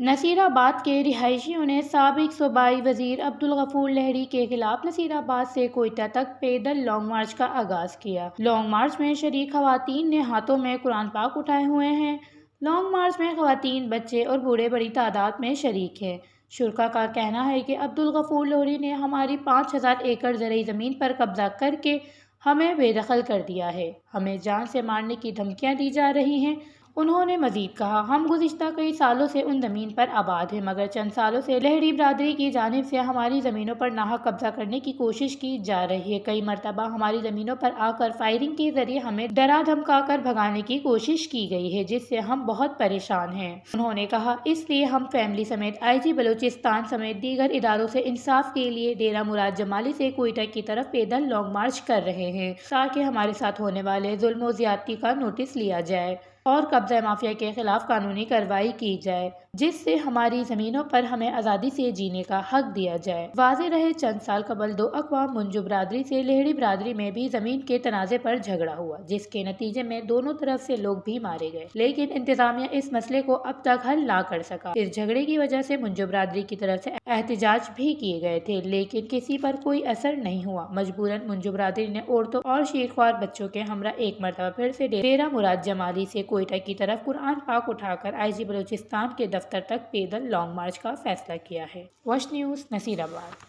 نصیرآباد کے رہائشیوں نے سابق صوبائی وزیر عبدالغفور لہری کے خلاف نصیرآباد سے کوئٹہ تک پیدل لانگ مارچ کا آغاز کیا۔ لانگ مارچ میں شریک خواتین نے ہاتھوں میں قرآن پاک اٹھائے ہوئے ہیں۔ لانگ مارچ میں خواتین، بچے اور بوڑھے بڑی تعداد میں شریک ہیں۔ شرکاء کا کہنا ہے کہ عبدالغفور لہری نے ہماری 5000 ایکڑ زرعی زمین پر قبضہ کر کے ہمیں بے دخل کر دیا ہے۔ ہمیں جان سے مارنے کی دھمکیاں دی جا رہی ہیں۔ انہوں نے مزید کہا، ہم گزشتہ کئی سالوں سے ان زمین پر آباد ہیں، مگر چند سالوں سے لہری برادری کی جانب سے ہماری زمینوں پر ناحق قبضہ کرنے کی کوشش کی جا رہی ہے۔ کئی مرتبہ ہماری زمینوں پر آ کر فائرنگ کے ذریعے ہمیں ڈرا دھمکا کر بھگانے کی کوشش کی گئی ہے، جس سے ہم بہت پریشان ہیں۔ انہوں نے کہا، اس لیے ہم فیملی سمیت IG بلوچستان سمیت دیگر اداروں سے انصاف کے لیے ڈیرہ مراد جمالی سے کوئٹہ کی طرف پیدل لانگ مارچ کر رہے ہیں تاکہ ہمارے ساتھ ہونے والے ظلم و زیادتی کا نوٹس لیا جائے اور قبضہ مافیا کے خلاف قانونی کارروائی کی جائے، جس سے ہماری زمینوں پر ہمیں آزادی سے جینے کا حق دیا جائے۔ واضح رہے، چند سال قبل 2 اقوام منجو برادری سے لہری برادری میں بھی زمین کے تنازع پر جھگڑا ہوا، جس کے نتیجے میں دونوں طرف سے لوگ بھی مارے گئے، لیکن انتظامیہ اس مسئلے کو اب تک حل نہ کر سکا۔ اس جھگڑے کی وجہ سے منجو برادری کی طرف سے احتجاج بھی کیے گئے تھے، لیکن کسی پر کوئی اثر نہیں ہوا۔ مجبوراً منجو برادری نے عورتوں اور شیخوار بچوں کے ہمراہ ایک مرتبہ پھر سے ڈیرہ مراد جمالی سے کوئٹہ کی طرف قرآن پاک اٹھا کر IG بلوچستان کے دفتر تک پیدل لانگ مارچ کا فیصلہ کیا ہے۔ وش نیوز، نصیرآباد۔